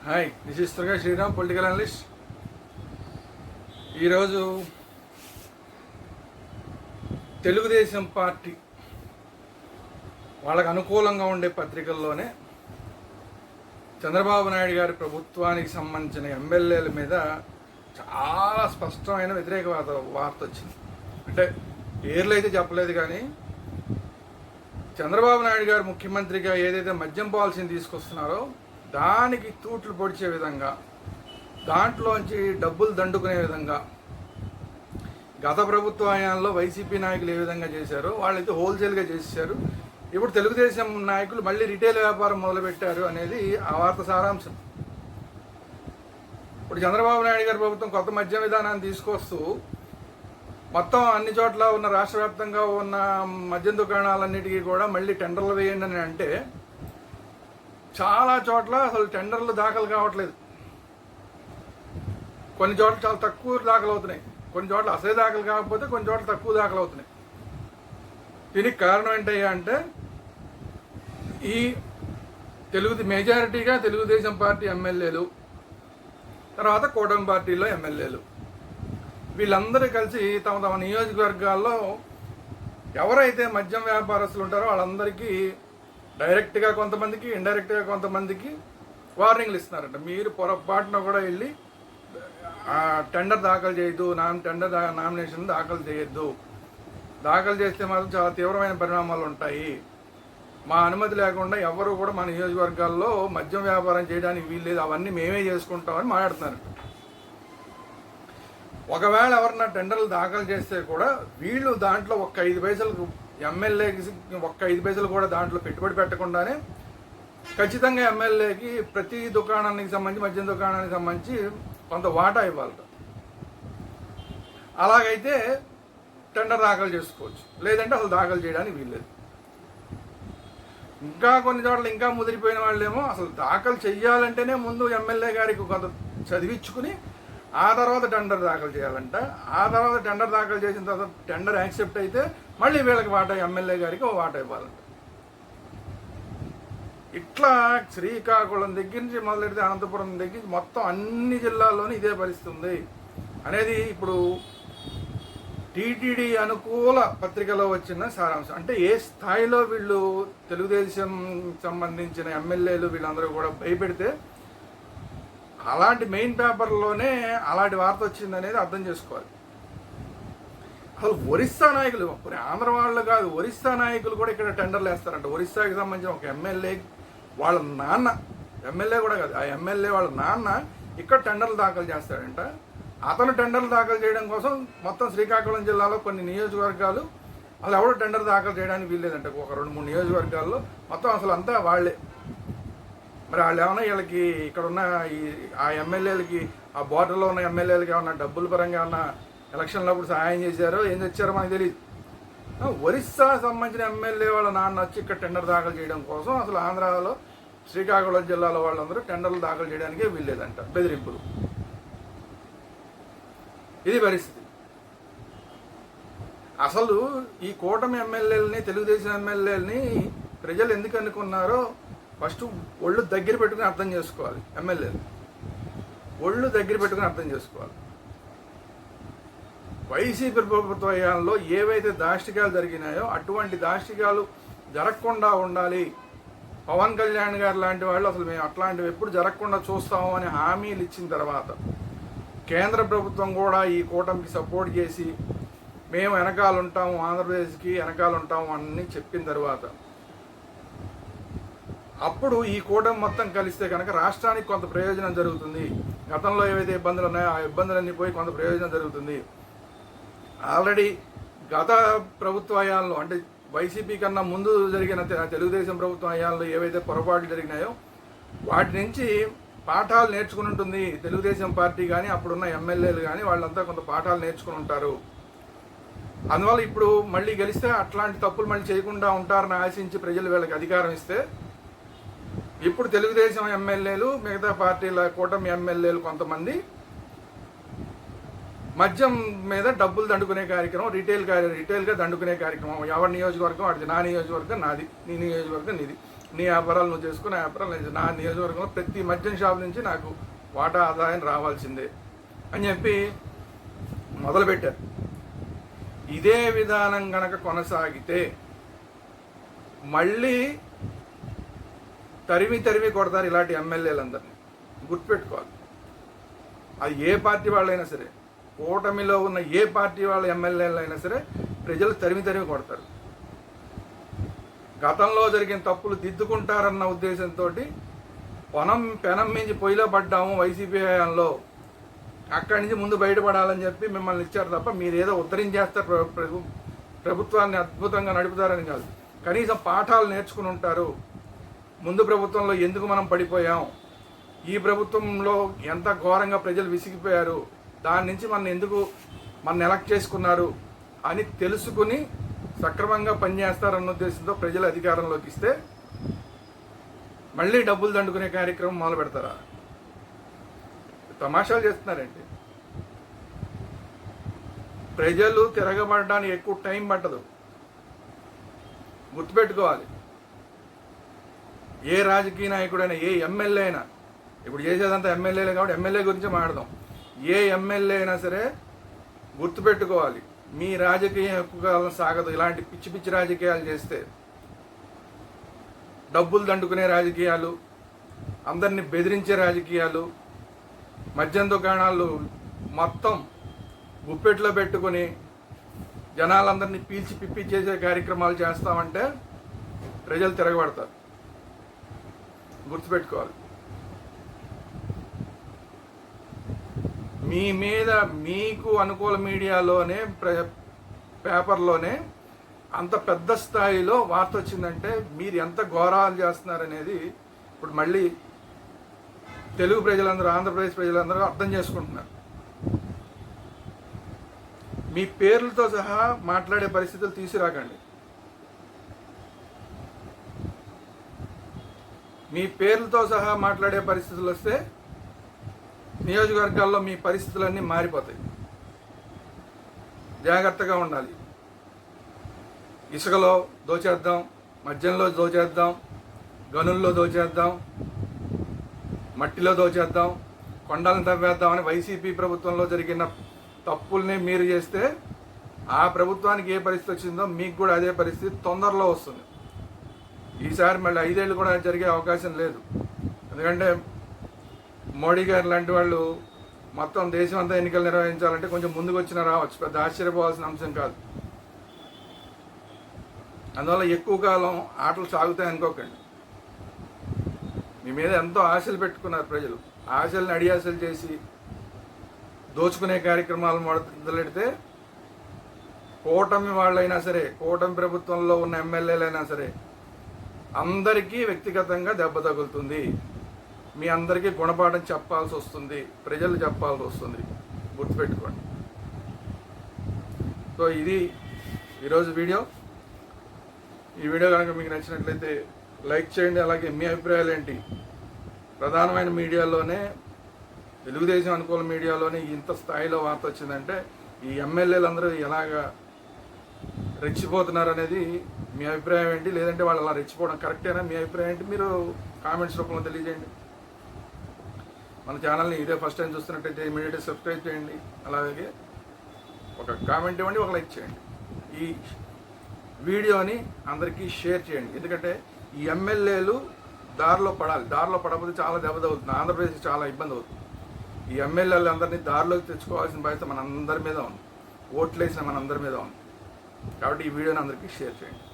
Hi, this is Durga Sriram, political analyst. ఈరోజు Telugu Desam party వాళ్ళకు అనుకూలంగా ఉండే పత్రికల్లోనే చంద్రబాబు నాయుడు గారి ప్రభుత్వానికి సంబంధించిన ఎమ్మెల్యేల మీద చాలా స్పష్టమైన వ్యతిరేక వార్త వచ్చింది. అంటే పేర్లు అయితే చెప్పలేదు, కానీ చంద్రబాబు నాయుడు గారు ముఖ్యమంత్రిగా ఏదైతే మద్యం పాలసీని తీసుకొస్తున్నారో దానికి తూట్లు పొడిచే విధంగా, దాంట్లోంచి డబ్బులు దండుకునే విధంగా గత ప్రభుత్వ హయాంలో వైసీపీ నాయకులు ఏ విధంగా చేశారో వాళ్ళైతే హోల్సేల్గా చేశారు. ఇప్పుడు తెలుగుదేశం నాయకులు మళ్ళీ రిటైల్ వ్యాపారం మొదలుపెట్టారు అనేది ఆ వార్త సారాంశం. ఇప్పుడు చంద్రబాబు నాయుడు గారి ప్రభుత్వం కొత్త మద్య విధానాన్ని తీసుకొస్తూ మొత్తం అన్ని చోట్ల ఉన్న రాష్ట్ర వ్యాప్తంగా ఉన్న మద్యం దుకాణాలన్నిటికీ కూడా మళ్ళీ టెండర్లు వేయండి అని అంటే చాలా చోట్ల అసలు టెండర్లు దాఖలు కావట్లేదు. కొన్ని చోట్ల చాలా తక్కువ దాఖలు అవుతున్నాయి, కొన్ని చోట్ల అసలే దాఖలు కాకపోతే కొన్ని చోట్ల తక్కువ దాఖలు అవుతున్నాయి. దీనికి కారణం ఏంటయ్యా అంటే ఈ మెజారిటీగా తెలుగుదేశం పార్టీ ఎమ్మెల్యేలు, తర్వాత కూటమి పార్టీలో ఎమ్మెల్యేలు, వీళ్ళందరూ కలిసి తమ తమ నియోజకవర్గాల్లో ఎవరైతే మద్యం వ్యాపారస్తులు ఉంటారో వాళ్ళందరికీ డైరెక్ట్గా కొంతమందికి, ఇండైరెక్ట్గా కొంతమందికి వార్నింగ్లు ఇస్తున్నారంట. మీరు పొరపాటున కూడా వెళ్ళి టెండర్ దాఖలు చేయొద్దు, నామినేషన్ దాఖలు చేయొద్దు, దాఖలు చేస్తే మాత్రం చాలా తీవ్రమైన పరిణామాలు ఉంటాయి, మా అనుమతి లేకుండా ఎవరు కూడా మా నియోజకవర్గాల్లో మద్యం వ్యాపారం చేయడానికి వీల్లేదు, అవన్నీ మేమే చేసుకుంటామని మాట్లాడుతున్నారు. ఒకవేళ ఎవరన్నా టెండర్లు దాఖలు చేస్తే కూడా వీళ్ళు దాంట్లో ఒక్క 5 పైసలకు ఎమ్మెల్యేకి ఒక్క 5 పైసలు కూడా దాంట్లో పెట్టుబడి పెట్టకుండానే ఖచ్చితంగా ఎమ్మెల్యేకి ప్రతి దుకాణానికి సంబంధించి, మద్యం దుకాణానికి సంబంధించి కొంత వాటా ఇవ్వాలట. అలాగైతే టెండర్ దాఖలు చేసుకోవచ్చు, లేదంటే అసలు దాఖలు చేయడానికి వీల్లేదు. ఇంకా కొన్ని చోట్ల ఇంకా ముదిరిపోయిన వాళ్ళేమో అసలు దాఖలు చెయ్యాలంటేనే ముందు ఎమ్మెల్యే గారికి కొంత చదివించుకుని ఆ తర్వాత టెండర్ దాఖలు చేయాలంట. ఆ తర్వాత టెండర్ దాఖలు చేసిన తర్వాత టెండర్ యాక్సెప్ట్ అయితే మళ్ళీ వీళ్ళకి వాటా, ఎమ్మెల్యే గారికి ఓ వాటా ఇవ్వాలంట. ఇట్లా శ్రీకాకుళం దగ్గర నుంచి మొదలెడితే అనంతపురం దగ్గర నుంచి మొత్తం అన్ని జిల్లాల్లోనూ ఇదే పరిస్థితి ఉంది అనేది ఇప్పుడు టీటీడీ అనుకూల పత్రికలో వచ్చిన సారాంశం. అంటే ఏ స్థాయిలో వీళ్ళు తెలుగుదేశం సంబంధించిన ఎమ్మెల్యేలు వీళ్ళందరూ కూడా భయపెడితే అలాంటి మెయిన్ పేపర్లోనే అలాంటి వార్త వచ్చింది అనేది అర్థం చేసుకోవాలి. అసలు ఒరిస్సా నాయకులు, ఆంధ్ర వాళ్ళు కాదు, ఒరిస్సా నాయకులు కూడా ఇక్కడ టెండర్లు వేస్తారంట. ఒరిస్సాకి సంబంధించిన ఒక ఎమ్మెల్యే వాళ్ళ నాన్న, ఎమ్మెల్యే కూడా కాదు, ఆ ఎమ్మెల్యే వాళ్ళ నాన్న ఇక్కడ టెండర్లు దాఖలు చేస్తాడంట. అతను టెండర్లు దాఖలు చేయడం కోసం మొత్తం శ్రీకాకుళం జిల్లాలో కొన్ని నియోజకవర్గాలు అసలు ఎవరు టెండర్ దాఖలు చేయడానికి వీల్లేదంట. ఒక 2-3 నియోజకవర్గాల్లో మొత్తం అసలు అంతా వాళ్లే. మరి వాళ్ళు ఏమన్నా వీళ్ళకి ఇక్కడ ఉన్న ఆ ఎమ్మెల్యేలకి, ఆ బోర్డర్లో ఉన్న ఎమ్మెల్యేలకి ఏమన్నా డబ్బుల పరంగా ఏమన్నా ఎలక్షన్లో అప్పుడు సహాయం చేశారో ఏం తెచ్చారో మనకు తెలియదు. ఒరిస్సా సంబంధించిన ఎమ్మెల్యే వాళ్ళ నాన్న వచ్చి ఇక్కడ టెండర్ దాఖలు చేయడం కోసం అసలు ఆంధ్రాలో శ్రీకాకుళం జిల్లాలో వాళ్ళందరూ టెండర్లు దాఖలు చేయడానికే వీల్లేదంట. బెదిరింపులు. ఇది పరిస్థితి. అసలు ఈ కూటమి ఎమ్మెల్యేలని, తెలుగుదేశం ఎమ్మెల్యేలని ప్రజలు ఎందుకు అనుకున్నారో ఫస్ట్ ఒళ్ళు దగ్గర పెట్టుకుని అర్థం చేసుకోవాలి. ఎమ్మెల్యేలు ఒళ్ళు దగ్గర పెట్టుకుని అర్థం చేసుకోవాలి. వైసీపీ ప్రభుత్వ హయాంలో ఏవైతే దాష్టికాలు జరిగినాయో అటువంటి దాష్టికాలు జరగకుండా ఉండాలి. పవన్ కళ్యాణ్ గారు లాంటి వాళ్ళు అసలు మేము అట్లాంటివి ఎప్పుడు జరగకుండా చూస్తాము అని హామీలు ఇచ్చిన తర్వాత, కేంద్ర ప్రభుత్వం కూడా ఈ కూటమికి సపోర్ట్ చేసి మేము వెనకాల ఉంటాము, ఆంధ్రప్రదేశ్కి వెనకాల ఉంటాము అని చెప్పిన తర్వాత అప్పుడు ఈ కూటమి మొత్తం కలిస్తే కనుక రాష్ట్రానికి కొంత ప్రయోజనం జరుగుతుంది. గతంలో ఏవైతే ఇబ్బందులు ఉన్నాయో ఆ ఇబ్బందులన్నీ పోయి కొంత ప్రయోజనం జరుగుతుంది. ఆల్రెడీ గత ప్రభుత్వ హయాంలో, అంటే వైసీపీ కన్నా ముందు జరిగిన తెలుగుదేశం ప్రభుత్వ హయాంలో ఏవైతే పొరపాట్లు జరిగినాయో వాటి నుంచి పాఠాలు నేర్చుకుని ఉంటుంది తెలుగుదేశం పార్టీ కానీ, అప్పుడున్న ఎమ్మెల్యేలు కానీ, వాళ్ళంతా కొంత పాఠాలు నేర్చుకుని ఉంటారు. అందువల్ల ఇప్పుడు మళ్ళీ గెలిస్తే అట్లాంటి తప్పులు మళ్ళీ చేయకుండా ఉంటారని ఆశించి ప్రజలు వీళ్ళకి అధికారం ఇస్తే ఇప్పుడు తెలుగుదేశం ఎమ్మెల్యేలు, మిగతా పార్టీల కూటమి ఎమ్మెల్యేలు కొంతమంది మద్యం మీద డబ్బులు దండుకునే కార్యక్రమం, రిటైల్గా దండుకునే కార్యక్రమం. ఎవరి నియోజకవర్గం వాడిది, నా నియోజకవర్గం నాది, నీ నియోజకవర్గం నీది, నీ వ్యాపారాలు నువ్వు చేసుకుని ఆ వ్యాపారాలు నా నియోజకవర్గంలో ప్రతి మద్యం షాప్ నుంచి నాకు వాటా ఆదాయం రావాల్సిందే అని చెప్పి మొదలుపెట్టారు. ఇదే విధానం గనక కొనసాగితే మళ్ళీ తరిమి కొడతారు ఇలాంటి ఎమ్మెల్యేలందరినీ. గుర్తుపెట్టుకోవాలి, అది ఏ పార్టీ వాళ్ళైనా సరే, కూటమిలో ఉన్న ఏ పార్టీ వాళ్ళ ఎమ్మెల్యేలైనా సరే ప్రజలు తరిమి కొడతారు. గతంలో జరిగిన తప్పులు దిద్దుకుంటారన్న ఉద్దేశంతో పెనం మించి పొయ్యిలో పడ్డాము వైసీపీ హయాంలో, అక్కడి నుంచి ముందు బయటపడాలని చెప్పి మిమ్మల్ని ఇచ్చారు తప్ప మీరేదో ఉద్ధరించేస్తారు, ప్రభుత్వాన్ని అద్భుతంగా నడుపుతారని కాదు. కనీసం పాఠాలు నేర్చుకుని ఉంటారు. ముందు ప్రభుత్వంలో ఎందుకు మనం పడిపోయాం, ఈ ప్రభుత్వంలో ఎంత ఘోరంగా ప్రజలు విసిగిపోయారు, దాని నుంచి మన ఎలక్ట్ చేసుకున్నారు అని తెలుసుకుని సక్రమంగా పనిచేస్తారన్న ఉద్దేశంతో ప్రజలు అధికారంలోకి ఇస్తే మళ్ళీ డబ్బులు దండుకునే కార్యక్రమం మొదలు పెడతారా? తమాషాలు చేస్తున్నారండి. ప్రజలు తిరగబడడానికి ఎక్కువ టైం పట్టదు. గుర్తుపెట్టుకోవాలి, ఏ రాజకీయ నాయకుడైనా, ఏ ఎమ్మెల్యే అయినా, ఇప్పుడు చేసేదంతా ఎమ్మెల్యేలే కాబట్టి ఎమ్మెల్యే గురించి మాట్లాడదాం. ఏ ఎమ్మెల్యే అయినా సరే గుర్తుపెట్టుకోవాలి, మీ రాజకీయం ఎక్కువ కాలం సాగదు. ఇలాంటి పిచ్చి రాజకీయాలు చేస్తే, డబ్బులు దండుకునే రాజకీయాలు, అందరినీ బెదిరించే రాజకీయాలు, మద్యం దుకాణాలు మొత్తం గుప్పెట్లో పెట్టుకుని జనాలందరినీ పీల్చి పిప్పి చేసే కార్యక్రమాలు చేస్తామంటే ప్రజలు తిరగబడతారు. గుర్తుపెట్టుకోవాలి, మీ మీద మీకు అనుకూల మీడియాలోనే పేపర్లోనే అంత పెద్ద స్థాయిలో వార్త వచ్చిందంటే మీరు ఎంత ఘోరాలు చేస్తున్నారనేది ఇప్పుడు మళ్ళీ తెలుగు ప్రజలందరూ, ఆంధ్రప్రదేశ్ ప్రజలందరూ అర్థం చేసుకుంటున్నారు. మీ పేర్లతో సహా మాట్లాడే పరిస్థితులు తీసుకురాకండి. మీ పేర్లతో సహా మాట్లాడే పరిస్థితులు వస్తే నియోజకవర్గాల్లో మీ పరిస్థితులన్నీ మారిపోతాయి. జాగ్రత్తగా ఉండాలి. ఇసుకలో దోచేద్దాం, మద్యంలో దోచేద్దాం, గనుల్లో దోచేద్దాం, మట్టిలో దోచేద్దాం, కొండలను తవ్వేద్దామని వైసీపీ ప్రభుత్వంలో జరిగిన తప్పుల్ని మీరు చేస్తే ఆ ప్రభుత్వానికి ఏ పరిస్థితి వచ్చిందో మీకు కూడా అదే పరిస్థితి తొందరలో వస్తుంది. ఈసారి మళ్ళీ 5 ఏళ్ళు కూడా జరిగే అవకాశం లేదు. ఎందుకంటే మోడీ గారు లాంటి వాళ్ళు మొత్తం దేశం అంతా ఎన్నికలు నిర్వహించాలంటే కొంచెం ముందుకు వచ్చినా రావచ్చు, పెద్ద ఆశ్చర్యపోవాల్సిన అంశం కాదు. అందువల్ల ఎక్కువ కాలం ఆటలు సాగుతాయి అనుకోకండి. మీ మీద ఎంతో ఆశలు పెట్టుకున్నారు ప్రజలు. ఆశల్ని అడియాశలు చేసి దోచుకునే కార్యక్రమాలు మొదలెడితే కూటమి వాళ్ళైనా సరే, కూటమి ప్రభుత్వంలో ఉన్న ఎమ్మెల్యేలైనా సరే అందరికీ వ్యక్తిగతంగా దెబ్బ తగులుతుంది. మీ అందరికీ గుణపాఠం చెప్పాల్సి వస్తుంది, ప్రజలు చెప్పాల్సి వస్తుంది. గుర్తుపెట్టుకోండి. సో ఇది ఈరోజు వీడియో. ఈ వీడియో కనుక మీకు నచ్చినట్లయితే లైక్ చేయండి. అలాగే మీ అభిప్రాయాలు ఏంటి? ప్రధానమైన మీడియాలోనే, తెలుగుదేశం అనుకూల మీడియాలోనే ఇంత స్థాయిలో వార్త వచ్చిందంటే ఈ ఎమ్మెల్యేలందరూ ఎలాగా రెచ్చిపోతున్నారు అనేది మీ అభిప్రాయం ఏంటి? లేదంటే వాళ్ళు అలా రెచ్చిపోవడం కరెక్టేనా? మీ అభిప్రాయం ఏంటి? మీరు కామెంట్స్ రూపంలో తెలియజేయండి. మన ఛానల్ని ఇదే ఫస్ట్ టైం చూస్తున్నట్టయితే ఇమీడియట్గా సబ్స్క్రైబ్ చేయండి. అలాగే ఒక కామెంట్ ఇవ్వండి, ఒక లైక్ చేయండి. ఈ వీడియోని అందరికీ షేర్ చేయండి. ఎందుకంటే ఈ ఎమ్మెల్యేలు దారిలో పడాలి. దారిలో పడకపోతే చాలా దెబ్బ తగులుతుంది. ఆంధ్రప్రదేశ్కి చాలా ఇబ్బంది అవుతుంది. ఈ ఎమ్మెల్యేలు అందరినీ దారిలోకి తెచ్చుకోవాల్సిన బాధ్యత మనందరి మీద ఉంది. ఓట్లు వేసిన మనందరి మీద ఉంది. కాబట్టి ఈ వీడియోని అందరికీ షేర్ చేయండి.